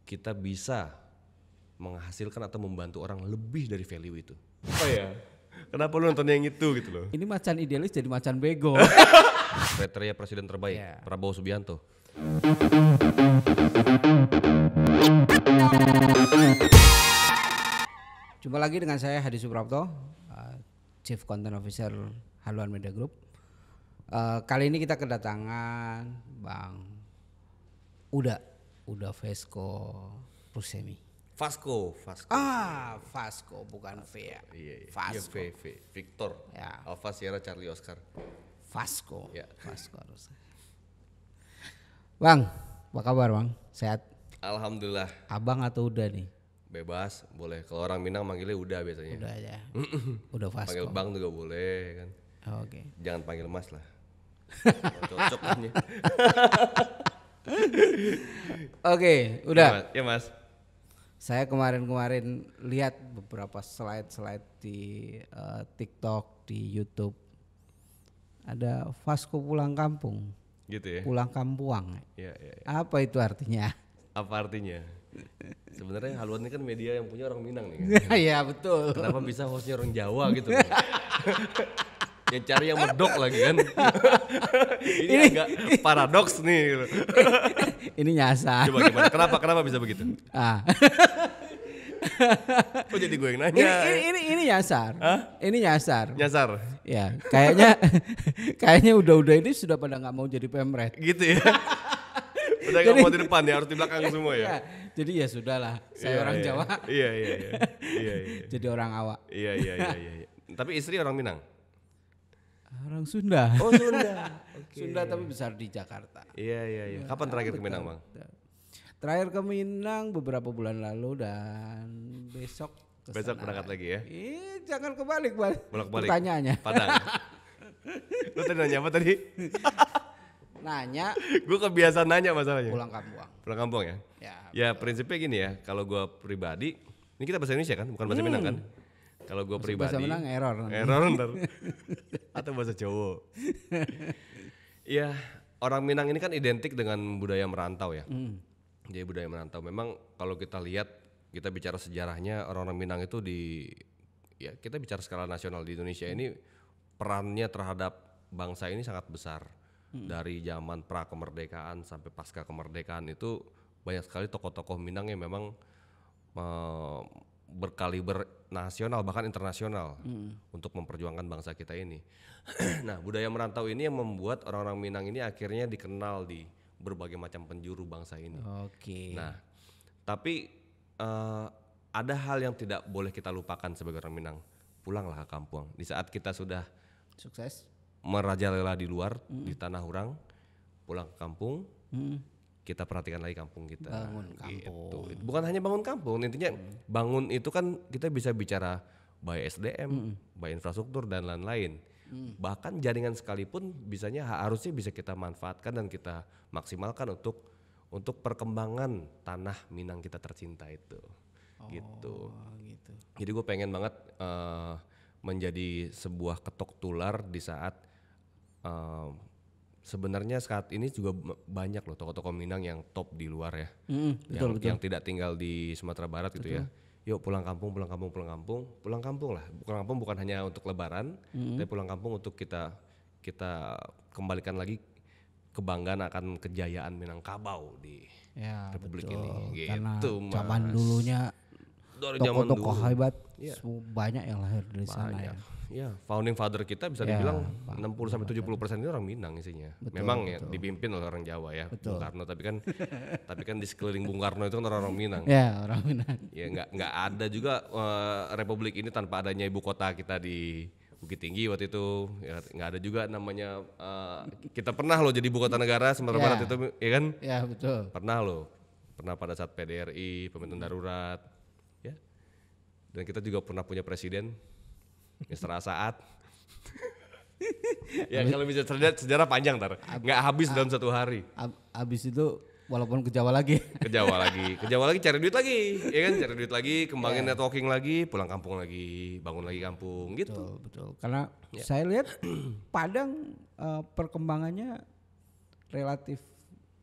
kita bisa menghasilkan atau membantu orang lebih dari value itu. Oh ya, kenapa lu nonton yang itu gitu loh? Ini macan idealis jadi macan bego. Kriteria presiden terbaik, Prabowo Subianto. Jumpa lagi dengan saya Hadi Suprapto, Chief Content Officer Haluan Media Group. Kali ini kita kedatangan Bang Uda Vesco Rusemi. Vasco. Vasco bukan V ya. Iya, Vasco. V. Victor. Ya. Alpha Sierra Charlie Oscar. Vasco. Ya. Vasco harus. Bang, apa kabar Bang? Sehat? Alhamdulillah. Abang atau Uda nih? Bebas, boleh. Kalau orang Minang manggilnya Uda biasanya. Udah aja. Udah Vasco. Panggil Bang juga boleh kan. Oke. Jangan panggil Mas lah. Cocok aja. Oke, udah. Ya Mas. Saya kemarin lihat beberapa slide di TikTok, di YouTube. Ada Vasco pulang kampung. Gitu ya. Pulang kampuang. Iya. Apa itu artinya? Apa artinya? Sebenarnya Haluan ini kan media yang punya orang Minang nih kan. Iya betul. Kenapa bisa hostnya orang Jawa gitu loh. Yang cari yang medok lagi kan. ini agak paradoks nih gitu. Ini nyasar. Coba gimana? Kenapa bisa begitu? Kok jadi gue yang nanya? Ini nyasar. Hah? Ini nyasar. Nyasar. Ya, kayaknya udah ini sudah pada nggak mau jadi pemret. Gitu ya. Udah nggak mau di depan ya, harus di belakang semua ya. Jadi ya sudahlah, saya orang Jawa. Iya. Jadi orang awak. Iya. Tapi istri orang Minang. Orang Sunda. Oh Sunda. Okay. Sunda tapi besar di Jakarta. Iya. Kapan terakhir ke Minang Bang? Terakhir ke Minang beberapa bulan lalu dan besok berangkat lagi ya? Jangan kebalik Bang. Bolak-balik. Pertanyaannya. Padang. Lu tadi nanya apa tadi? Nanya. Gue kebiasaan nanya masalahnya. Pulang kampung ya? Ya prinsipnya gini ya, kalau gue pribadi, ini kita bahasa Indonesia kan, bukan bahasa Minang kan? Kalau gue pribadi. Bahasa Minang error ntar. Atau bahasa Jawa. Ya orang Minang ini kan identik dengan budaya merantau ya. Jadi budaya merantau. Memang kalau kita lihat, kita bicara sejarahnya orang-orang Minang itu kita bicara skala nasional di Indonesia ini perannya terhadap bangsa ini sangat besar. Dari zaman pra kemerdekaan sampai pasca kemerdekaan itu banyak sekali tokoh-tokoh Minang yang memang berkaliber nasional bahkan internasional untuk memperjuangkan bangsa kita ini. Nah budaya merantau ini yang membuat orang-orang Minang ini akhirnya dikenal di berbagai macam penjuru bangsa ini. Oke. Nah tapi ada hal yang tidak boleh kita lupakan sebagai orang Minang. Pulanglah ke kampung. Di saat kita sudah sukses merajalela di luar di tanah orang, pulang ke kampung, kita perhatikan lagi kampung kita. Bangun kampung. Gitu. Bukan hanya bangun kampung, intinya bangun itu kan kita bisa bicara by SDM, by infrastruktur dan lain-lain. Bahkan jaringan sekalipun harusnya bisa kita manfaatkan dan kita maksimalkan untuk perkembangan tanah Minang kita tercinta itu. Gitu. Jadi gue pengen banget menjadi sebuah ketok tular di saat sebenarnya saat ini juga banyak loh tokoh-tokoh Minang yang top di luar ya. Betul. Yang tidak tinggal di Sumatera Barat gitu ya. Yuk pulang kampung lah. Pulang kampung bukan hanya untuk lebaran, tapi pulang kampung untuk kita kembalikan lagi kebanggaan akan kejayaan Minangkabau di Republik ini. Gitu. Karena zaman dulunya tokoh-tokoh hebat banyak yang lahir dari sana ya. Ya, founding father kita bisa dibilang 60-70% ini orang Minang isinya. Memang ya dipimpin oleh orang Jawa ya, Bung Karno, tapi kan di sekeliling Bung Karno itu kan orang Minang. Ya, orang Minang. Ya nggak ada juga republik ini tanpa adanya ibu kota kita di Bukit Tinggi waktu itu. Ya, nggak ada juga namanya kita pernah loh jadi ibu kota negara Sumatera Barat itu, ya kan? Ya, betul. Pernah pada saat PDRI, pemerintahan darurat. Ya. Dan kita juga pernah punya presiden Setengah saat. Ya kalau bisa sejarah panjang nggak habis dalam satu hari. Habis itu walaupun ke Jawa lagi. Ke Jawa lagi cari duit lagi, ya kan? Cari duit lagi, kembangin networking lagi, pulang kampung lagi, bangun lagi kampung gitu. Betul. Karena saya lihat Padang perkembangannya relatif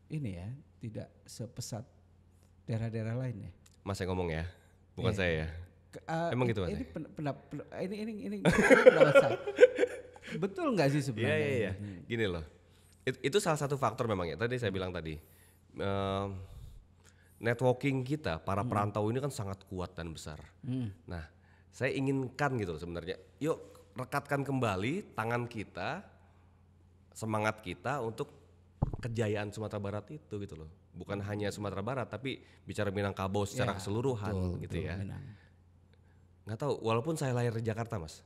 ini ya, tidak sepesat daerah-daerah lain ya. Mas yang ngomong ya, bukan saya ya. Emang gitu Mas? Ini ini pendapat saya. Betul nggak sih sebenarnya? Iya. Gini loh, itu salah satu faktor memang ya. Tadi saya bilang tadi, networking kita para perantau ini kan sangat kuat dan besar. Nah, saya inginkan gitu loh sebenarnya. Yuk rekatkan kembali tangan kita, semangat kita untuk kejayaan Sumatera Barat itu gitu loh. Bukan hanya Sumatera Barat, tapi bicara Minangkabau secara keseluruhan gitu ya. Nggak tahu, walaupun saya lahir di Jakarta Mas,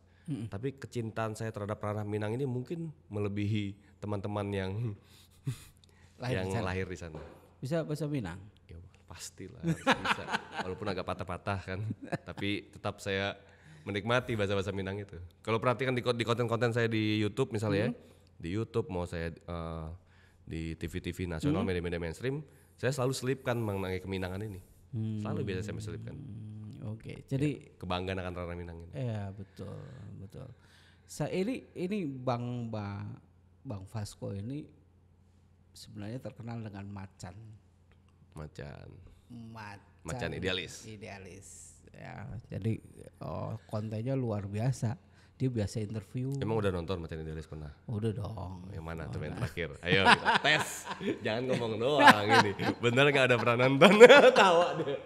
tapi kecintaan saya terhadap ranah Minang ini mungkin melebihi teman-teman yang lahir di sana. Bisa bahasa Minang? Ya pastilah harus bisa, walaupun agak patah-patah kan, tapi tetap saya menikmati bahasa-bahasa Minang itu. Kalau perhatikan di konten-konten saya di YouTube misalnya, di YouTube mau saya di TV-TV nasional, media-media mainstream, saya selalu selipkan mengenai keminangan ini. Selalu biasa saya selipkan. Oke, jadi kebanggaan akan ranah Minang ini. Iya betul. Ini Bang Vasco ini sebenarnya terkenal dengan macan idealis. Ya, jadi kontennya luar biasa. Dia biasa interview. Emang udah nonton Macan Idealis pernah? Udah dong. Yang mana tuh yang terakhir? Ayo kita tes. Jangan ngomong doang ini. Bener nggak ada pernah nonton? Tawa dia.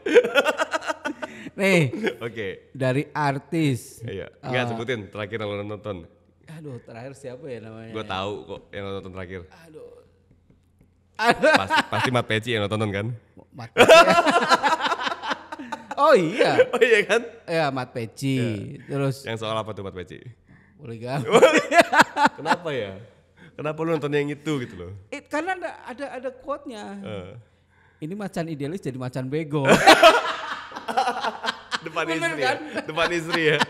Nih. Oke. Dari artis. Iya. Nggak sebutin terakhir yang lo nonton. Aduh, terakhir siapa ya namanya? Gue tahu kok yang lo nonton terakhir. Aduh. Pasti Mat Peci yang lo tonton kan? Mat Peci. Oh iya. Oh iya kan? Ya Mat Peci. Ya. Terus yang soal apa tuh Mat Peci? Poligami. Kenapa ya? Kenapa lu nonton yang itu gitu loh? Karena ada quote-nya. Ini macan idealis jadi macan bego. Depan istri kan? Depan istri ya.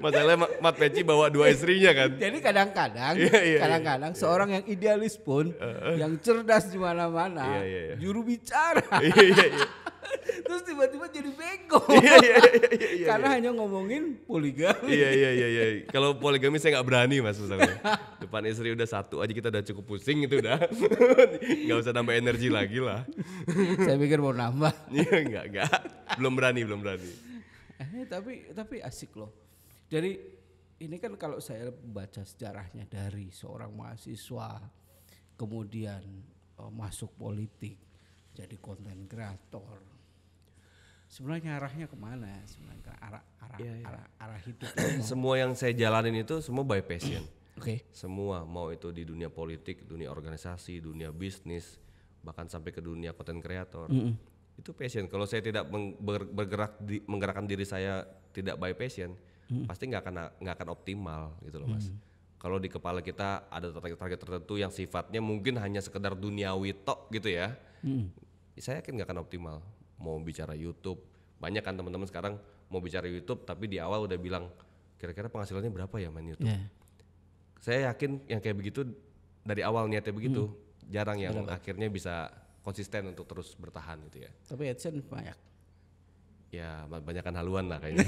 Masalahnya Mat Peci bawa 2 istrinya kan. Jadi kadang-kadang seorang yang idealis pun yang cerdas di mana-mana, juru bicara. Terus tiba-tiba jadi bego. Karena hanya ngomongin poligami. Iya. Kalau poligami saya nggak berani Mas misalnya. Depan istri udah 1 aja kita udah cukup pusing itu udah. Nggak usah nambah energi lagi lah. Saya pikir mau nambah. Iya enggak. Belum berani. Tapi asik loh. Jadi ini kan kalau saya baca sejarahnya dari seorang mahasiswa kemudian masuk politik jadi konten kreator. Sebenarnya arahnya kemana? Sebenarnya arah hidup. Semua yang saya jalanin itu semua by passion. Oke. Semua mau itu di dunia politik, dunia organisasi, dunia bisnis, bahkan sampai ke dunia konten kreator. Itu passion. Kalau saya tidak menggerakkan diri saya tidak by passion, pasti nggak akan optimal gitu loh Mas. Kalau di kepala kita ada target tertentu yang sifatnya mungkin hanya sekedar duniawi tok gitu ya, saya yakin nggak akan optimal. Mau bicara YouTube, banyak kan teman-teman sekarang mau bicara YouTube tapi di awal udah bilang kira-kira penghasilannya berapa ya main YouTube. Saya yakin yang kayak begitu dari awal niatnya begitu, jarang yang akhirnya bisa konsisten untuk terus bertahan gitu ya. Tapi AdSense banyak. Ya banyakkan haluan lah kayaknya.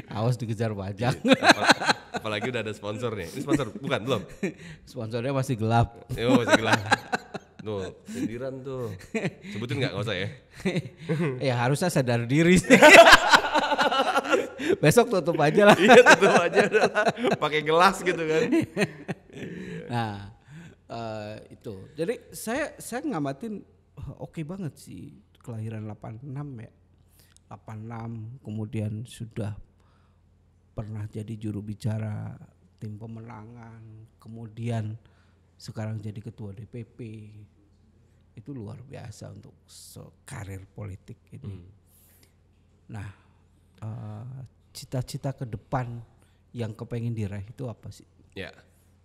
Awas dikejar pajak. Apalagi udah ada sponsor nih. Ini sponsor bukan belum? Sponsornya masih gelap. Masih gelap. Tuh, sindiran tuh. Sebutin nggak usah ya. Ya harusnya sadar diri sih. Besok tutup aja lah. Iya tutup aja lah. Pakai gelas gitu kan. Nah itu. Jadi saya ngamatin oke banget sih kelahiran 86 ya. 86 kemudian sudah pernah jadi juru bicara tim pemenangan, kemudian sekarang jadi ketua DPP. Itu luar biasa untuk karir politik ini. Nah, cita-cita ke depan yang kepengen diraih itu apa sih? Ya,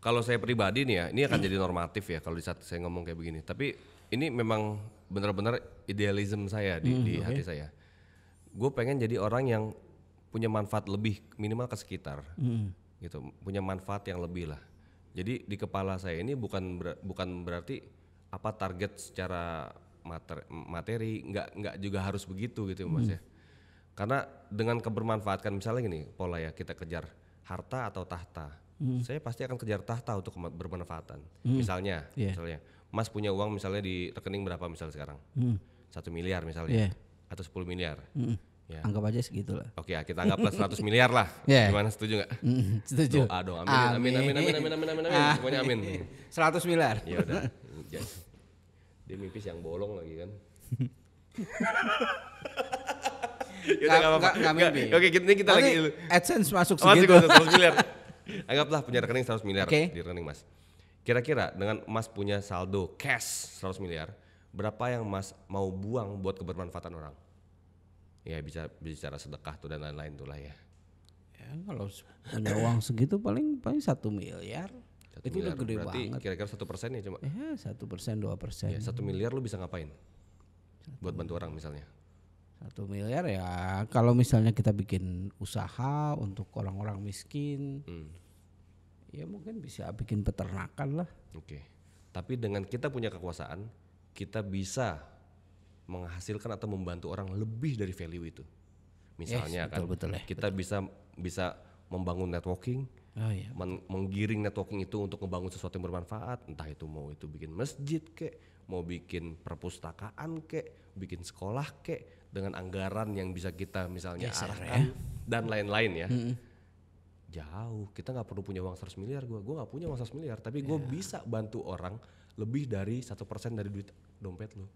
kalau saya pribadi nih ya, ini akan jadi normatif ya kalau di saat saya ngomong kayak begini. Tapi ini memang benar-benar idealisme saya di hati saya. Gue pengen jadi orang yang punya manfaat lebih minimal ke sekitar, gitu, punya manfaat yang lebih lah. Jadi di kepala saya ini bukan berarti apa target secara materi, nggak juga harus begitu gitu Mas ya. Karena dengan kebermanfaatkan misalnya gini pola ya, kita kejar harta atau tahta. Saya pasti akan kejar tahta untuk bermanfaatan. Misalnya Mas punya uang misalnya di rekening berapa misalnya sekarang? 1 miliar misalnya, atau 10 miliar. Ya. Anggap aja segitu lah. Oke, kita anggap plus 100 miliar lah. Gimana, setuju nggak? Setuju. Doa dong, amin. Semuanya amin. 100 miliar. Ya udah. Dia mimpi yang bolong lagi kan. Nggak mimpi. Oke, ini kita lagi AdSense masuk masih segitu. 100 miliar. Anggaplah punya rekening 100 miliar Oke. di rekening Mas. Kira-kira dengan Mas punya saldo cash 100 miliar, berapa yang Mas mau buang buat kebermanfaatan orang? Ya bisa bicara sedekah tuh dan lain-lain tuh lah ya. Ya kalau punya uang segitu paling 1 miliar. 1 Itu miliar, udah gede berarti banget. kira-kira 1% ya cuma. Ya 1%, 2%. Ya, 1 miliar lu bisa ngapain? Buat bantu orang misalnya. 1 miliar ya kalau misalnya kita bikin usaha untuk orang-orang miskin, ya mungkin bisa bikin peternakan lah. Oke. Tapi dengan kita punya kekuasaan, kita bisa menghasilkan atau membantu orang lebih dari value itu. Misalnya Yes, betul, ya, kita bisa membangun networking, menggiring networking itu untuk membangun sesuatu yang bermanfaat, entah itu mau itu bikin masjid kek, mau bikin perpustakaan kek, bikin sekolah kek, dengan anggaran yang bisa kita misalnya arahkan dan lain-lain ya. Jauh, kita nggak perlu punya uang 100 miliar, gue nggak punya uang 100 miliar, tapi gue bisa bantu orang lebih dari 1% dari duit dompet lo.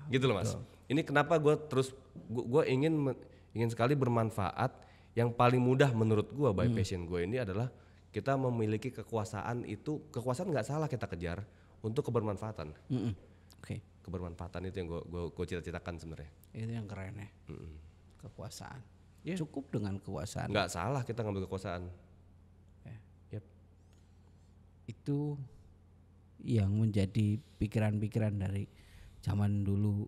Gitu loh Mas. Ini kenapa gue terus gue ingin sekali bermanfaat. Yang paling mudah menurut gue by passion gue ini adalah kita memiliki kekuasaan itu, kekuasaan nggak salah kita kejar untuk kebermanfaatan. Kebermanfaatan itu yang gue cita-citakan sebenarnya. Itu yang keren ya. Kekuasaan. Cukup dengan kekuasaan. Nggak salah kita ngambil kekuasaan. Itu yang menjadi pikiran-pikiran dari zaman dulu,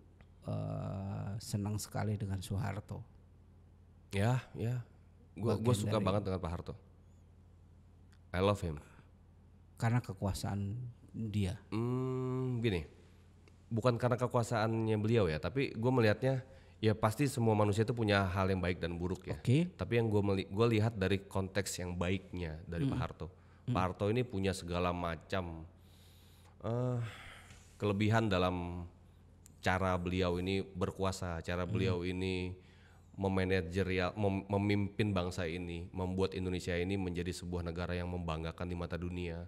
senang sekali dengan Soeharto. Ya. Gue suka banget dengan Pak Harto. I love him. Karena kekuasaan dia. Gini, bukan karena kekuasaannya beliau ya, tapi gue melihatnya ya pasti semua manusia itu punya hal yang baik dan buruk ya. Tapi yang gue lihat dari konteks yang baiknya dari Pak Harto. Pak Harto ini punya segala macam kelebihan dalam cara beliau ini berkuasa, cara beliau ini memanajerial, memimpin bangsa ini, membuat Indonesia ini menjadi sebuah negara yang membanggakan di mata dunia,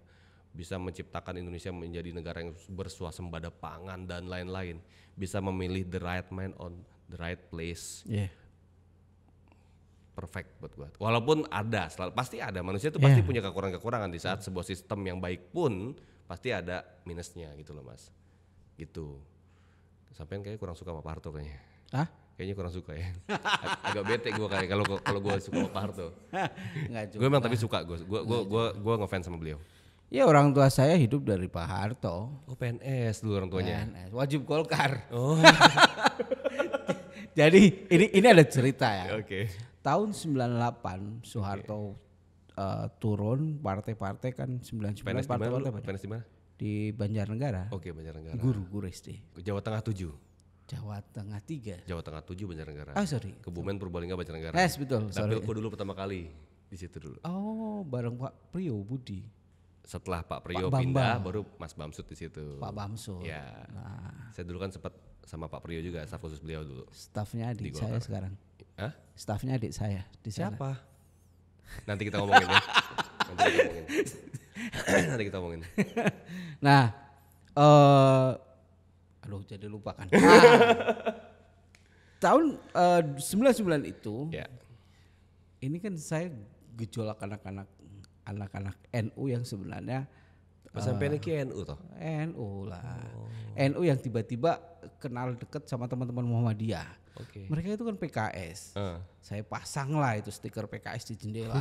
bisa menciptakan Indonesia menjadi negara yang bersuasembada pangan dan lain-lain, bisa memilih the right man on the right place. Perfect buat gue. Walaupun pasti ada manusia itu pasti punya kekurangan-kekurangan di saat sebuah sistem yang baik pun pasti ada minusnya gitu loh Mas. Gitu. Sampean kayak kurang suka sama Pak Harto kayaknya. Kayaknya kurang suka ya. Agak bete gue kayak kalau gue suka sama Pak Harto. Gue emang tapi suka gue ngefans sama beliau. Ya orang tua saya hidup dari Pak Harto. Oh PNS dulu orang tuanya. PNS, wajib Golkar. Oh. Jadi ini ada cerita ya. Tahun 98 Soeharto turun, partai-partai kan 99 partai-partai. PNS di mana? Di Banjarnegara. Oke, Banjarnegara. Guru SD. Jawa Tengah 7. Jawa Tengah 3. Jawa Tengah 7 Banjarnegara. Sorry. Kebumen Purbalingga Banjarnegara. Betul. Dapilku dulu pertama kali di situ dulu. Oh, bareng Pak Priyo Budi. Setelah Pak Priyo pindah baru Mas Bamsud di situ. Pak Bamsud. Ya. Saya dulu kan sempat sama Pak Priyo juga, staf khusus beliau dulu. Stafnya adik saya sekarang. Stafnya adik saya di sana. Siapa? Nanti kita ngomongin ya. Nanti kita omongin. Nah, aduh jadi lupa kan. Tahun 99 itu, ini kan saya gejolak anak-anak NU yang sebenarnya sampai ini NU toh? NU lah. NU yang tiba-tiba kenal deket sama teman-teman Muhammadiyah. Mereka itu kan PKS. Saya pasang lah itu stiker PKS di jendela.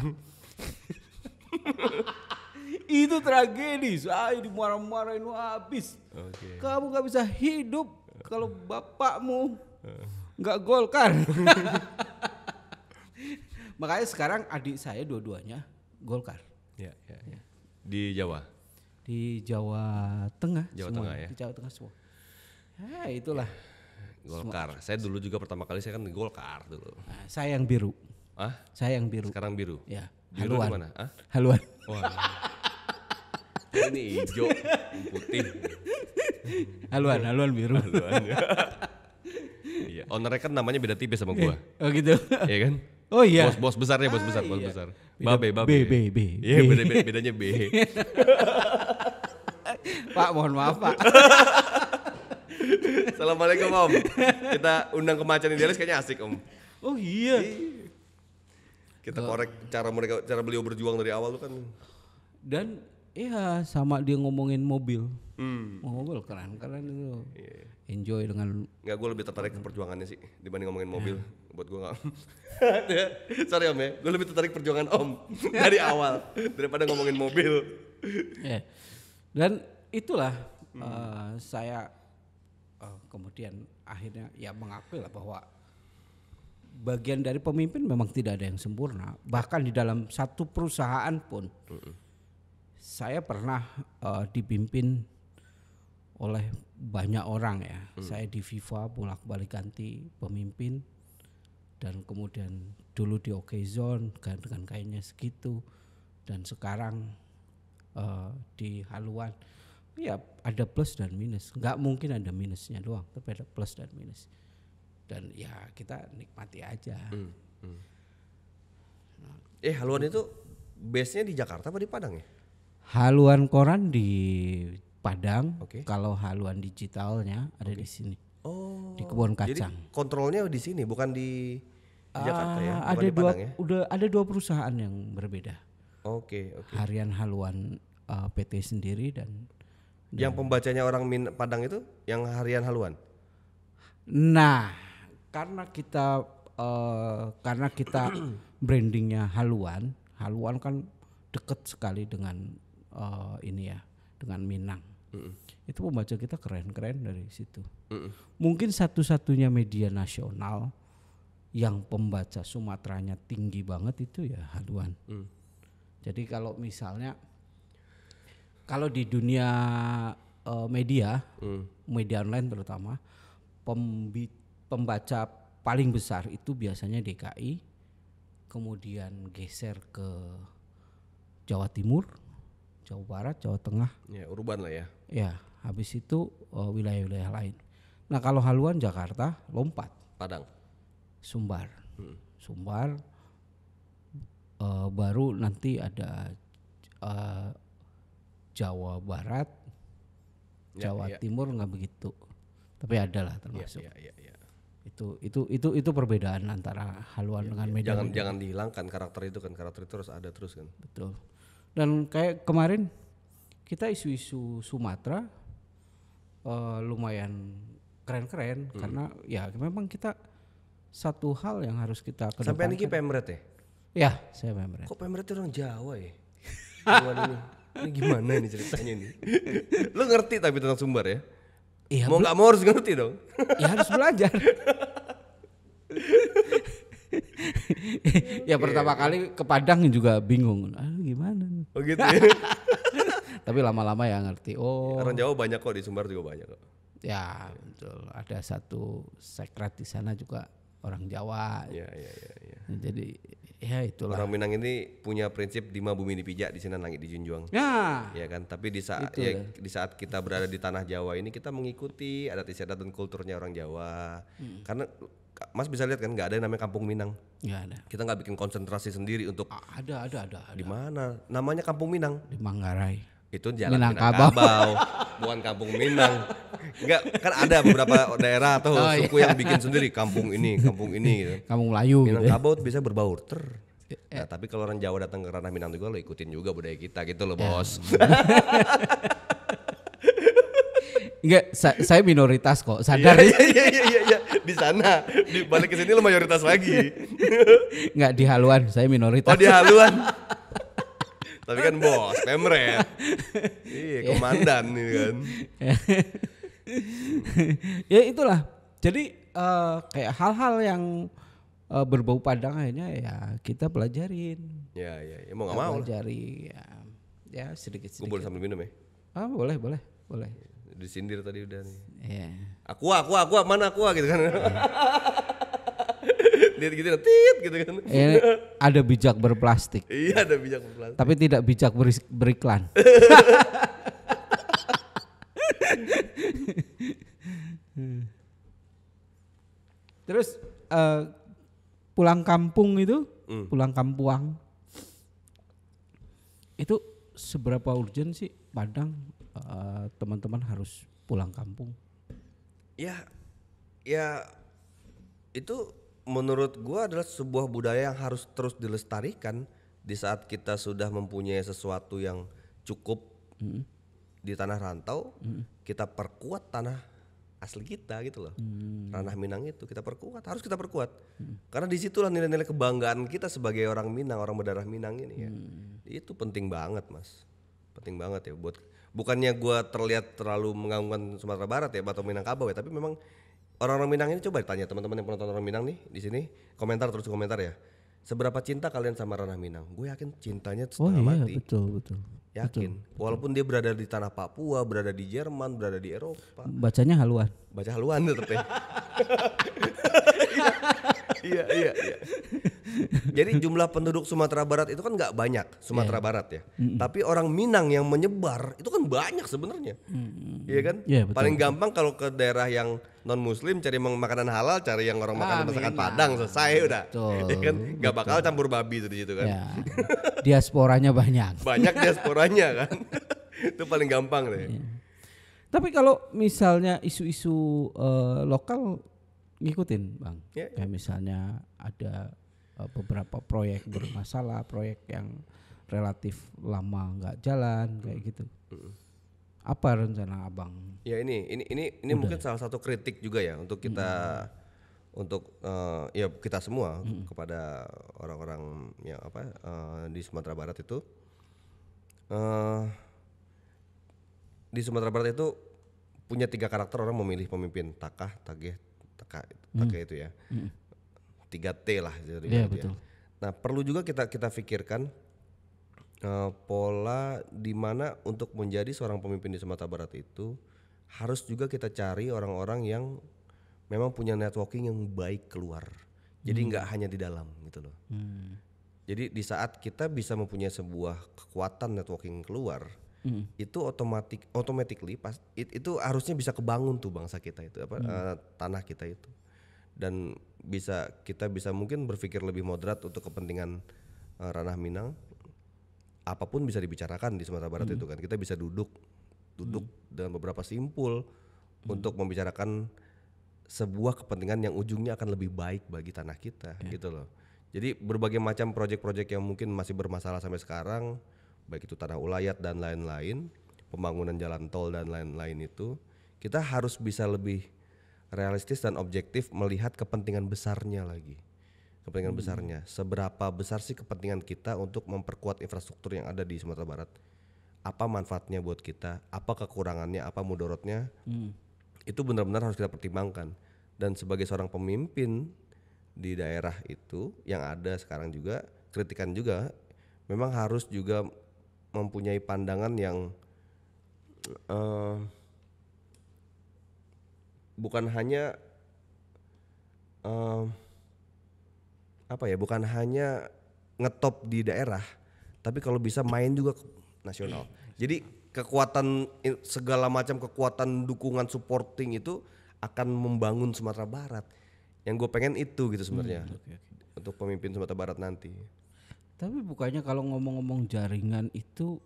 Itu tragedi, saya dimarah-marahin habis. Kamu gak bisa hidup kalau bapakmu gak Golkar. Makanya sekarang adik saya dua-duanya Golkar. Di Jawa? Di Jawa Tengah. Jawa Tengah ya? Di Jawa Tengah semua. Itulah. Golkar. Saya dulu juga pertama kali saya kan di Golkar dulu. Saya yang biru. Saya yang biru. Sekarang biru? Ya. Biru di mana? Haluan. Wah. Ini hijau, putih. Haluan biru. Haluan. Iya, ownernya kan namanya beda tipis sama gua. Oh gitu. Iya kan? Oh iya. Bos besarnya bos besar. Babe. B. Iya, bedanya B. Pak, mohon maaf Pak. Assalamualaikum Om. Kita undang ke Macan Idealis kayaknya asik Om. Oh iya. Kita korek cara beliau berjuang dari awal tuh kan. Dan iya sama dia ngomongin mobil. Mobil keren itu. Iya. Enjoy dengan. Nggak, gue lebih tertarik ke perjuangannya sih dibanding ngomongin mobil. Buat gue nggak. Sorry Om ya, gue lebih tertarik perjuangan Om dari awal daripada ngomongin mobil. Yeah. Dan itulah saya kemudian akhirnya ya mengakui lah bahwa bagian dari pemimpin memang tidak ada yang sempurna. Bahkan di dalam satu perusahaan pun saya pernah dipimpin oleh banyak orang ya. Saya di FIFA bolak-balik ganti pemimpin dan kemudian dulu di OK Zone dengan kayaknya segitu dan sekarang di haluan ya ada plus dan minus. Nggak mungkin ada minusnya doang, tapi ada plus dan minus. Dan ya kita nikmati aja. Haluan itu base-nya di Jakarta apa di Padang ya? Haluan koran di Padang, kalau haluan digitalnya ada di sini. Oh. Di Kebun Kacang. Jadi kontrolnya di sini bukan di Jakarta ya? Ada di Padang ya? ada dua perusahaan yang berbeda. Oke. Harian haluan PT sendiri dan yang pembacanya orang Padang itu yang harian haluan. Nah, karena kita brandingnya haluan kan dekat sekali dengan ini ya, dengan Minang. Itu pembaca kita keren-keren dari situ. Mungkin satu-satunya media nasional yang pembaca Sumateranya tinggi banget itu ya haluan. Jadi kalau misalnya kalau di dunia media online terutama pembaca paling besar itu biasanya DKI, kemudian geser ke Jawa Timur, Jawa Barat, Jawa Tengah. Ya urban lah ya. Ya, habis itu wilayah-wilayah lain. Nah kalau haluan Jakarta lompat. Padang. Sumbar. Baru nanti ada Jawa Barat, Jawa Timur nggak begitu. Tapi ada lah termasuk. Ya. Itu perbedaan antara haluan dengan media. Jangan dihilangkan karakter itu harus ada terus kan. Betul. Dan kayak kemarin kita isu-isu Sumatera lumayan keren-keren karena ya memang kita satu hal yang harus kita kedepankan. Sampai ini Pemret ya? Ya, saya Pemret. Kok Pemret itu orang Jawa ya? Ini gimana ini ceritanya nih? Lu ngerti tapi tentang Sumbar ya? Iya, mau nggak mau harus ngerti dong. Ya harus belajar. Ya pertama kali ke Padang juga bingung. Gimana? Oh gitu ya. Tapi lama-lama ya ngerti. Oh. Orang Jawa banyak kok, di Sumbar juga banyak kok. Ya betul. Ada satu sekret di sana juga orang Jawa. Iya. Jadi ya itulah. Orang Minang ini punya prinsip Dima bumi dipijak, di sana langit dijunjung. Ya kan. Tapi di saat kita berada di tanah Jawa ini kita mengikuti adat istiadat dan kulturnya orang Jawa. Karena Mas bisa lihat kan nggak ada yang namanya Kampung Minang. Nggak ada. Kita nggak bikin konsentrasi sendiri untuk. Ada. Di mana? Namanya Kampung Minang. Di Manggarai. Itu jalan Minangkabau, bukan Kampung Minang. Enggak, kan ada beberapa daerah atau suku yang bikin sendiri kampung ini gitu. Kampung Melayu. Minangkabau gitu. Bisa berbau Nah, tapi kalau orang Jawa datang ke ranah Minang juga lo ikutin juga budaya kita gitu loh, Bos. Enggak, saya minoritas kok, sadar. Iya. Di sana, di balik ke sini lo mayoritas lagi. Enggak, di haluan saya minoritas. Oh, di haluan. Tapi kan bos, Pemret. Iya, komandan ini kan. Ya itulah. Jadi kayak hal-hal yang berbau Padang akhirnya ya kita pelajarin. Ya, mau nggak mau. Pelajari ya sedikit-sedikit. Gue boleh sambil minum ya? Boleh. Disindir tadi udah nih. Iya. Aqua, mana aqua gitu kan. Lihat gitu, tit gitu kan. Ada bijak berplastik. Iya, ada bijak berplastik. Tapi tidak bijak beriklan. Terus pulang kampung itu, pulang kampuang itu seberapa urgent sih Padang teman-teman harus pulang kampung? Ya itu menurut gua adalah sebuah budaya yang harus terus dilestarikan di saat kita sudah mempunyai sesuatu yang cukup di tanah rantau, kita perkuat tanah asli kita gitu loh. Ranah Minang itu kita perkuat, harus kita perkuat. Karena disitulah nilai-nilai kebanggaan kita sebagai orang Minang, orang berdarah Minang ini ya. Itu penting banget Mas, penting banget ya buat. Bukannya gua terlihat terlalu mengagungkan Sumatera Barat ya atau Minangkabau ya, tapi memang orang-orang Minang ini coba tanya teman-teman yang penonton orang Minang nih di sini, komentar terus komentar ya. Seberapa cinta kalian sama ranah Minang? Gue yakin cintanya setengah mati. Betul. Yakin. Walaupun dia berada di tanah Papua, berada di Jerman, berada di Eropa. Bacanya haluan. Baca haluan tetep ya. Iya. Jadi jumlah penduduk Sumatera Barat itu kan nggak banyak Sumatera Barat ya. Tapi orang Minang yang menyebar itu kan banyak sebenarnya. Iya kan? Betul, Paling gampang kalau ke daerah yang non Muslim cari makanan halal, cari yang orang makan masakan Padang, selesai udah. Iya kan? Nggak bakal campur babi tuh di situ kan. Ya. Diasporanya banyak. Banyak diasporanya kan. Itu paling gampang deh. Tapi kalau misalnya isu-isu lokal ngikutin Bang, kayak misalnya ada beberapa proyek bermasalah, proyek yang relatif lama nggak jalan kayak gitu. Apa rencana Abang? Ya ini mungkin salah satu kritik juga ya untuk kita, untuk ya kita semua kepada orang-orang yang di Sumatera Barat itu. Di Sumatera Barat itu punya 3 karakter orang memilih pemimpin, takah, tageh, teka itu ya. 3T lah jadi betul. Nah, perlu juga kita pikirkan pola di mana untuk menjadi seorang pemimpin di Sumatera Barat itu harus juga kita cari orang-orang yang memang punya networking yang baik keluar. Jadi nggak hanya di dalam gitu loh. Jadi di saat kita bisa mempunyai sebuah kekuatan networking keluar, itu automatically itu harusnya bisa kebangun tuh bangsa kita itu tanah kita itu. Dan kita bisa mungkin berpikir lebih moderat untuk kepentingan ranah Minang. Apapun bisa dibicarakan di Sumatera Barat itu kan. Kita bisa duduk dengan beberapa simpul untuk membicarakan sebuah kepentingan yang ujungnya akan lebih baik bagi tanah kita gitu loh. Jadi berbagai macam proyek-proyek yang mungkin masih bermasalah sampai sekarang, baik itu tanah ulayat dan lain-lain, pembangunan jalan tol dan lain-lain itu, kita harus bisa lebih realistis dan objektif melihat kepentingan besarnya lagi. Kepentingan besarnya, seberapa besar sih kepentingan kita untuk memperkuat infrastruktur yang ada di Sumatera Barat? Apa manfaatnya buat kita? Apa kekurangannya? Apa mudorotnya? Itu benar-benar harus kita pertimbangkan. Dan sebagai seorang pemimpin di daerah itu yang ada sekarang juga, kritikan juga, memang harus juga mempunyai pandangan yang bukan hanya bukan hanya ngetop di daerah, tapi kalau bisa main juga ke nasional. Jadi segala macam kekuatan dukungan supporting itu akan membangun Sumatera Barat. Yang gue pengen itu gitu sebenarnya untuk pemimpin Sumatera Barat nanti. Tapi bukannya kalau ngomong-ngomong jaringan itu,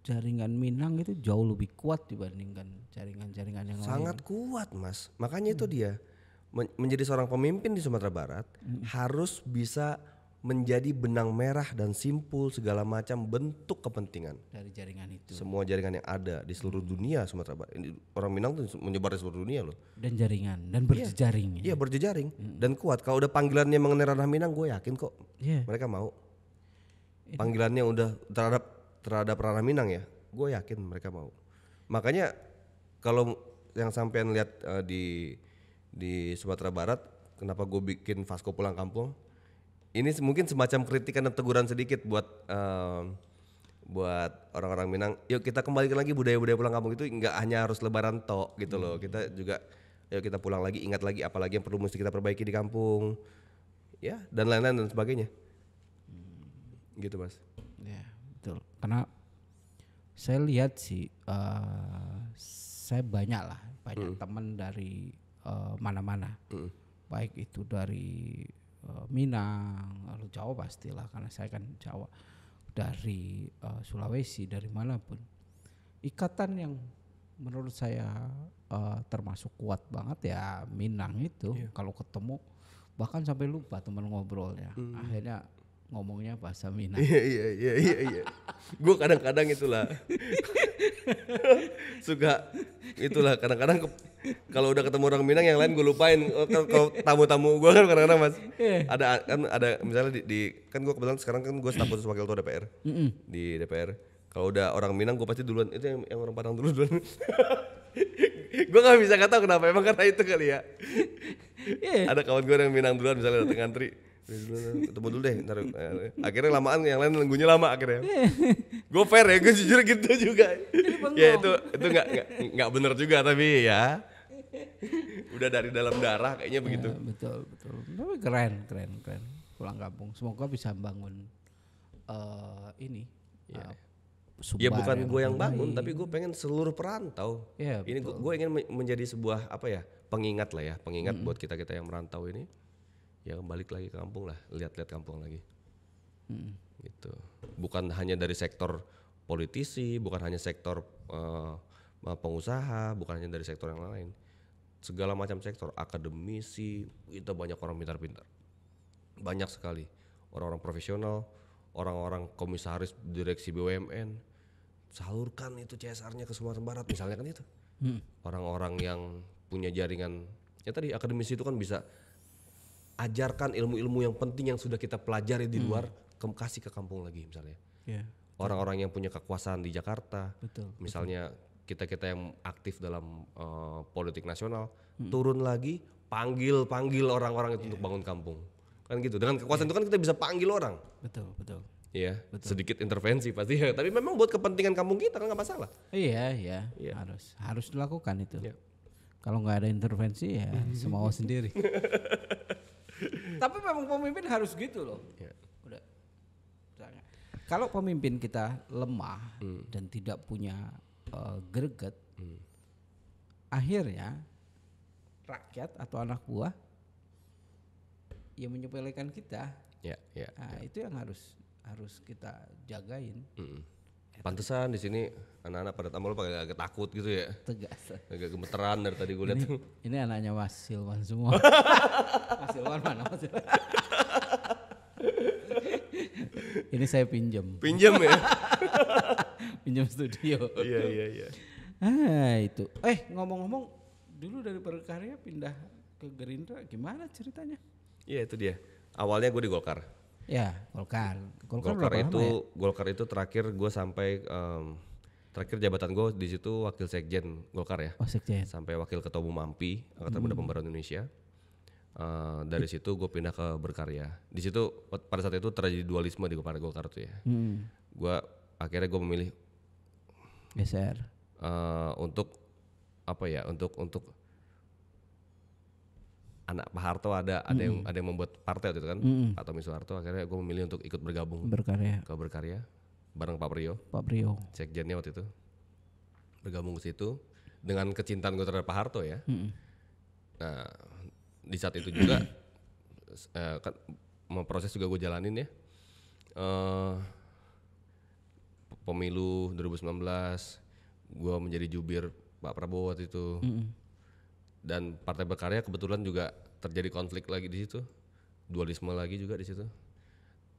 jaringan Minang itu jauh lebih kuat dibandingkan jaringan-jaringan yang lain. Sangat kuat Mas, makanya itu dia menjadi seorang pemimpin di Sumatera Barat harus bisa menjadi benang merah dan simpul segala macam bentuk kepentingan dari jaringan itu. Semua jaringan yang ada di seluruh dunia Sumatera Barat. Orang Minang tuh menyebar di seluruh dunia loh. Dan jaringan dan berjejaring. Iya berjejaring dan kuat. Kalau udah panggilannya mengenai ranah Minang, gue yakin kok mereka mau. Panggilannya udah terhadap ranah Minang ya, gue yakin mereka mau. Makanya kalau yang sampean lihat di Sumatera Barat, kenapa gue bikin Vasco Pulang Kampung? Ini mungkin semacam kritikan dan teguran sedikit buat orang-orang Minang. Yuk kita kembalikan lagi budaya-budaya pulang kampung itu nggak hanya harus Lebaran tok gitu loh. Kita juga yuk kita pulang lagi, ingat lagi apalagi yang perlu mesti kita perbaiki di kampung, ya dan lain-lain dan sebagainya. Gitu Mas. Ya betul. Karena saya lihat sih, saya banyak teman dari mana-mana. baik itu dari Minang, lalu Jawa pastilah karena saya kan Jawa, dari Sulawesi, dari manapun. Ikatan yang menurut saya termasuk kuat banget ya Minang itu. Kalau ketemu bahkan sampai lupa teman ngobrolnya. Akhirnya ngomongnya bahasa Minang. Iya. Gue kadang-kadang itulah suka itulah kadang-kadang kalau udah ketemu orang Minang yang lain gue lupain. Kalau tamu-tamu gue kan kadang-kadang Mas ada misalnya kan gue kebetulan sekarang kan gue staf khusus wakil ketua DPR di DPR. Kalau udah orang Minang gue pasti duluan, itu yang orang Padang duluan. Gue gak bisa tahu kenapa, emang karena itu kali ya. Ada kawan gue yang Minang duluan misalnya datang ngantri, ketemu dulu deh ntar, akhirnya lamaan yang lain nunggunya lama akhirnya. Gue fair ya, gue jujur gitu juga. Ya itu nggak bener juga tapi ya udah dari dalam darah kayaknya begitu. Betul. Tapi keren pulang kampung. Semoga bisa bangun ini. Ya bukan gue yang bangun, tapi gue pengen seluruh perantau. Ini gue ingin menjadi sebuah pengingat lah ya, pengingat buat kita yang merantau ini. Ya balik lagi ke kampung lah, lihat-lihat kampung lagi. Gitu. Bukan hanya dari sektor politisi, bukan hanya sektor pengusaha, bukan hanya dari sektor yang lain. Segala macam sektor, akademisi, kita banyak orang pintar-pintar. Banyak sekali orang-orang profesional, orang-orang komisaris direksi BUMN, salurkan itu CSR-nya ke Sumatera Barat misalnya kan itu. Orang-orang yang punya jaringan, ya tadi akademisi itu kan bisa ajarkan ilmu-ilmu yang penting yang sudah kita pelajari di luar, kasih ke kampung lagi misalnya. Orang-orang yang punya kekuasaan di Jakarta, misalnya kita yang aktif dalam politik nasional, turun lagi, panggil orang-orang itu untuk bangun kampung. Kan gitu, dengan kekuasaan itu kan kita bisa panggil orang. Betul. Iya, sedikit intervensi pasti ya, tapi memang buat kepentingan kampung kita kan nggak masalah. Iya. Harus dilakukan itu. Kalau nggak ada intervensi ya semau sendiri. Tapi memang pemimpin harus gitu loh. Udah. Kalau pemimpin kita lemah dan tidak punya greget, akhirnya rakyat atau anak buah yang menyepelekan kita. Itu yang harus kita jagain. Pantesan di sini anak-anak pada tamu pada agak takut gitu ya. Tegas. Agak gemeteran dari tadi gue lihat. Ini anaknya Mas Silwan semua. Mas Silwan mana Mas Silwan? Ini saya pinjam ya. Pinjam studio. Iya. Itu. Ngomong-ngomong, dulu dari Berkarya pindah ke Gerindra gimana ceritanya? Iya itu dia. Awalnya gue di Golkar. Ya, Golkar itu terakhir gue sampai terakhir jabatan gue di situ wakil sekjen Golkar ya. Sekjen. Sampai wakil ketua umum AMPI, Angkatan Muda Pembaruan Indonesia. Dari situ gue pindah ke Berkarya. Di situ pada saat itu terjadi dualisme di Golkar tuh ya. Akhirnya gue memilih geser untuk untuk anak Pak Harto ada yang membuat partai waktu itu kan, Pak Tommy Soeharto. Akhirnya gue memilih untuk ikut bergabung ke Berkarya bareng Pak Priyo sekjennya waktu itu, bergabung ke situ dengan kecintaan gue terhadap Pak Harto ya. Nah di saat itu juga kan proses juga gue jalanin ya, pemilu 2019 gue menjadi jubir Pak Prabowo waktu itu. Dan Partai Berkarya kebetulan juga terjadi konflik lagi di situ, dualisme lagi juga di situ.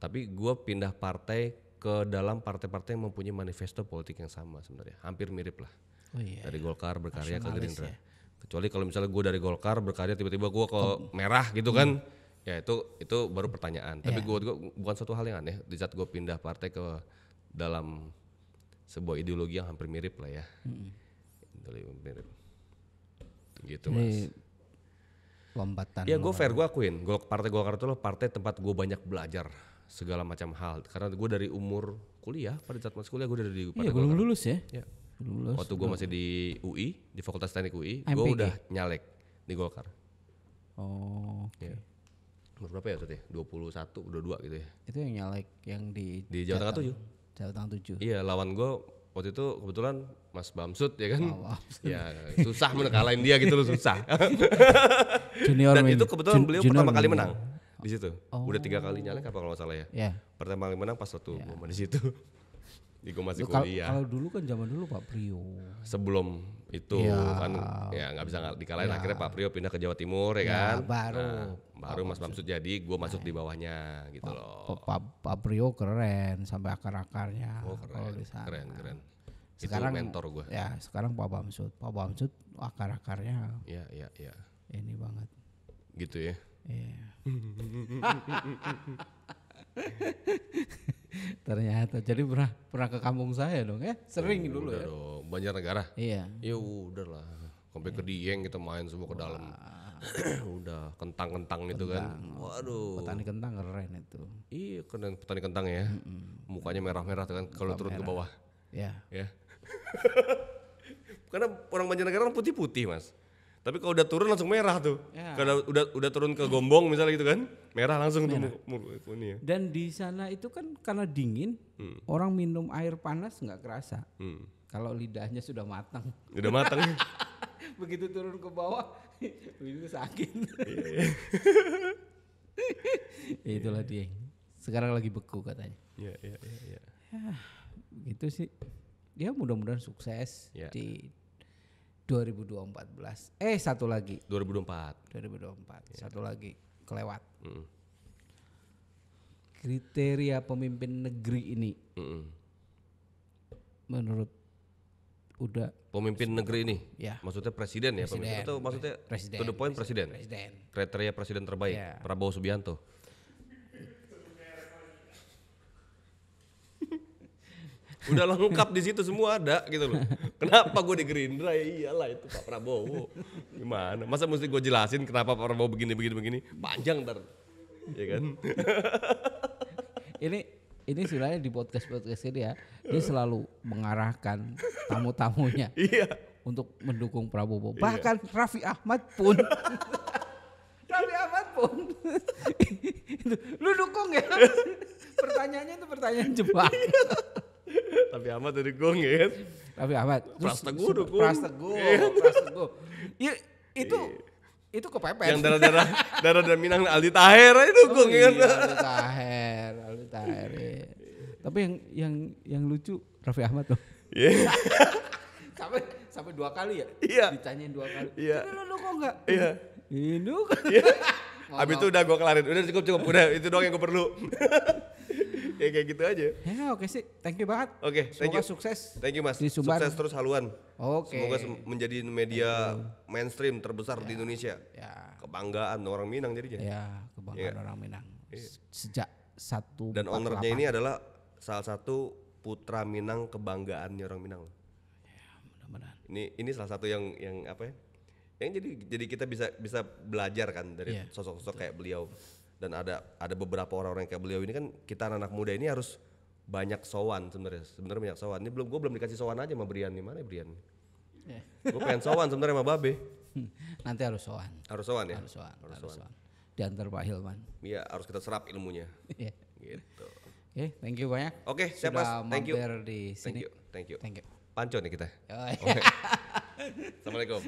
Tapi gue pindah partai ke dalam partai-partai yang mempunyai manifesto politik yang sama sebenarnya, hampir mirip lah. Dari Golkar Berkarya ke Gerindra. Kecuali kalau misalnya gue dari Golkar Berkarya tiba-tiba gue ke Merah gitu kan, ya itu baru pertanyaan. Tapi gue bukan suatu hal yang aneh di saat gue pindah partai ke dalam sebuah ideologi yang hampir mirip lah ya. Mirip. Gitu Mas. Lompatan. Ya gue fair, gue akuin partai Golkar itu loh partai tempat gue banyak belajar segala macam hal. Karena gue dari umur kuliah, pada saat masih kuliah gue udah di partai Golkar. Belum lulus ya? Lulus. Waktu gue masih di UI, di Fakultas Teknik UI, gue udah nyalek di Golkar. Okay. Umur berapa ya tadi? 21, 22 gitu ya. Itu yang nyalek yang di Jawa Tengah 7. Jawa Tengah 7. Iya, lawan gue waktu itu kebetulan Mas Bamsud ya kan, Oh, ya susah menekalahin dia gitu loh, susah. junior Dan win. itu kebetulan beliau Junior pertama kali win. menang di situ. Udah 3 kali nyalek apa kalau nggak salah ya. Ya. Pertama kali menang pas waktu momen di situ. Di gue masih Kalau kuliah. dulu kan zaman dulu Pak Priyo. Sebelum itu kan ya nggak bisa dikalahin, akhirnya Pak Priyo pindah ke Jawa Timur ya kan. Baru Mas Bamsud jadi, gue masuk di bawahnya gitu loh. Pak Priyo keren sampai akar-akarnya. Oh kalau di sana. keren. Sekarang itu mentor gue. Ya sekarang Pak Bamsud akar-akarnya Iya. ini banget. Gitu ya. Iya. Ternyata jadi pernah ke kampung saya dong ya, sering dulu Udah ya. dong, Banjarnegara. Iya. Ya udahlah, sampai ke Dieng kita main semua ke dalam. Udah kentang-kentang itu kan. Waduh. Petani kentang keren itu. Iya keren petani kentang ya. Mukanya merah-merah tuh kan kalau turun ke bawah. Ya. Ya. Karena orang Banjarnegara kan putih-putih mas. Tapi kalau udah turun langsung merah tuh. Ya. Kalau udah turun ke Gombong misalnya gitu kan, merah langsung tuh ini ya. Dan di sana itu kan karena dingin, orang minum air panas nggak kerasa. Kalau lidahnya sudah matang. Udah matang. Begitu turun ke bawah, itu sakit. Itulah dia. Sekarang lagi beku katanya. Iya. Gitu sih. Ya mudah-mudahan sukses Ya. di 2024. Satu lagi. 2024. 2024. Satu lagi kelewat. Mm. Kriteria pemimpin negeri ini menurut udah Pemimpin negeri ini, ya maksudnya presiden ya, pemimpin atau maksudnya presiden, to the point presiden. Kriteria presiden terbaik, Ya. Prabowo Subianto. Udah lengkap di situ semua ada gitu loh. Kenapa gue di Gerindra? Ya iyalah itu Pak Prabowo. Gimana? Masa mesti gue jelasin kenapa Pak Prabowo begini? Panjang ntar, ya kan? Ini sebenarnya di podcast ini ya, dia selalu mengarahkan tamu-tamunya Iya. untuk mendukung Prabowo. Bahkan Raffi Ahmad pun, lu dukung ya? Pertanyaannya itu pertanyaan jebak. Tapi Ahmad dari Gong ya kan? Raffi Ahmad. Pras Teguh dukung. Pras Teguh. Ya, itu kepepet. Yang darah Minang Aldi Taher itu dukung ya kan? Aldi Taher. Iya. Tapi yang lucu Raffi Ahmad tuh. Iya. sampai 2 kali ya? Iya. Ditanyain 2 kali. Iya. Lu kok enggak? Iya. Ini Abis itu udah gue kelarin, udah cukup, udah itu doang yang gue perlu. Ya kayak gitu aja. Ya oke sih, thank you banget. Oke, thank Semoga you. sukses. Thank you mas, di Sumbar. sukses terus haluan. Oke. Semoga menjadi media mainstream terbesar di Indonesia. Ya. Kebanggaan orang Minang jadinya. Ya, kebanggaan orang Minang. Sejak 148. Dan ownernya ini adalah salah satu putra Minang, kebanggaannya orang Minang. Ya, mudah-mudahan. Ini salah satu yang apa ya? Yang jadi kita bisa belajar kan dari sosok-sosok kayak beliau. Dan ada beberapa orang-orang kayak beliau ini kan, kita anak muda ini harus banyak sowan sebenarnya banyak sowan. Ini gue belum dikasih sowan aja sama Brian. Nih mana Brian? Gue pengen sowan sebenarnya sama Babe. Nanti harus sowan. Harus sowan ya? Harus sowan. Diantar Pak Hilman. Iya, harus kita serap ilmunya. Iya. Gitu. Oke, thank you banyak. Oke, siap Mas. Thank you. Di sini. Thank you. Thank you. Panco nih kita. Oh, iya. Assalamualaikum.